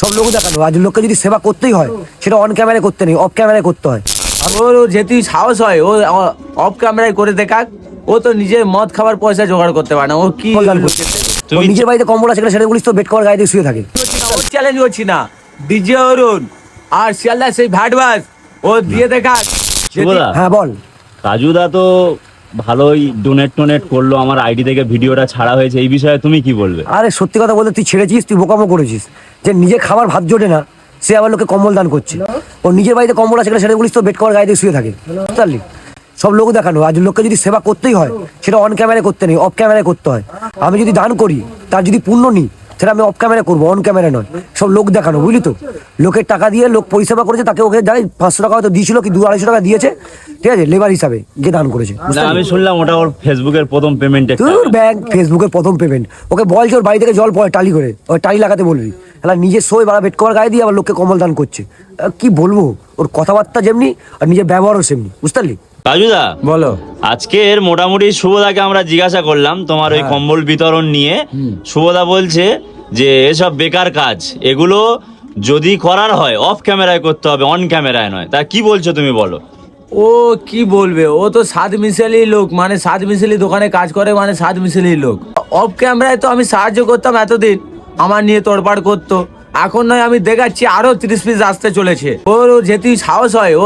সব লোক দেখানো। আজ লোককে যদি সেবা করতেই হয় সেটা অন ক্যামেরায় করতে নেই, অফ ক্যামেরায় করতে হয়। ওর যেহেতু সাহস হয় ও অফ ক্যামেরায় করে দেখাক। ও তো নিজে মদ খাবার পয়সা জোগাড় করতে পারে না, ও কি কল্যাণ করছে। ও নিজের বাড়িতে কম্বল আছে সেটা বলিস তো, বেড কভার গায়ে দিয়ে শুয়ে থাকে। ওর চ্যালেঞ্জ করছি না, ডিজে অরুণ আর শিয়ালদা সেই ভাটবাস ও দিয়ে দেখাক। শুভদা, হ্যাঁ বল। কাজুদা তো ভালোই ডোনেট করলো, আমার আইডি থেকে ভিডিওটা ছাড়া হয়েছে, এই বিষয়ে তুমি কি বলবে? আরে সত্যি কথা বলতে তুই ছেড়েছিস, তুই বোকামো করেছিস। যে নিজে খাবার ভাত জোটে না সে আবার লোকে কম্বল দান করছে। ও নিজের বাড়িতে কম্বল আছে সেটা বলিস তো, বেড কভার গায়ে দিয়ে শুয়ে থাকে। বুঝতে পারলি? সব লোক দেখানো। আজ লোককে যদি সেবা করতেই হয় সেটা অন ক্যামেরায় করতে নেই, অফ ক্যামেরায় করতে হয়। আমি যদি দান করি তার যদি পুণ্য নিই সেটা আমি অফ ক্যামেরা করবো, অন ক্যামেরা নয়। সব লোক দেখানো, বুঝলি তো? লোকের টাকা দিয়ে লোক পরিষেবা করেছে, তাকে ওকে যাই 500 টাকা হয়তো দিয়েছিল কি 200-250 টাকা দিয়েছে, ঠিক আছে, লেবার হিসাবে গিয়ে দান করেছে। না, আমি শুনলাম ওটা ওর ফেসবুকের প্রথম পেমেন্টে। তোর ব্যাংক ফেসবুকের প্রথম পেমেন্ট। ওকে বল যে ওর বাড়ি থেকে জল পড়ে টালি করে, ওই টালি লাগাতে বলবি। হ্যাঁ, নিজে সই বাড়া বেড কভার গায়ে দিয়ে আবার লোককে কম্বল দান করছে। কি বলবো, ওর কথাবার্তা যেমনি আর নিজের ব্যবহারও সেমনি। বুঝতে পারলি? কাজুদা বলো। আজকের মোটামুটি শুভদাকে আমরা জিজ্ঞাসা করলাম তোমার ওই কম্বল বিতরণ নিয়ে। শুভদা বলছে যে এসব বেকার কাজ, এগুলো যদি করার হয় অফ ক্যামেরায় করতে হবে, অন ক্যামেরায় নয়। তা কি বলছো তুমি, বলো। ও কি বলবে, ও তো সাত মিশালি লোক, মানে সাত মিশালি দোকানে কাজ করে, মানে সাত মিশালি লোক। অফ ক্যামেরায় তো আমি সাহায্য করতাম এতদিন, আমার নিয়ে তোড়পাড় করতো। এখন নয় আমি দেখাচ্ছি আরো 30 পিস আসতে চলেছে। ওর যেহেতু সাহস হয় ও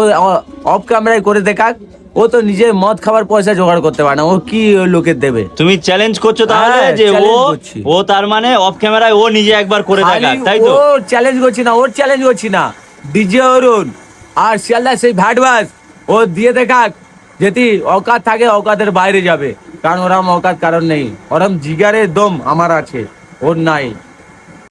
অফ ক্যামেরায় করে দেখাক। ও তো নিজে মদ খাবার পয়সা জোগাড় করতে পারে না, ও কি ওই লোকের দেবে? তুমি চ্যালেঞ্জ করছো তাহলে হ্যাঁ, যে challenge করছি। ও তার মানে অফ ক্যামেরায় ও নিজে একবার করে দেখাক, তাই তো? ও চ্যালেঞ্জ করছি না, ওর চ্যালেঞ্জ করছি না, ডিজে অরুণ আর শিয়ালদা সেই ভাটবাস ও দিয়ে দেখাক। যদি অকাত থাকে অকাতের বাইরে যাবে, কারণ ওরম অকাত কারণ নেই, ওরম জিগারের দম আমার আছে, ওর নাই।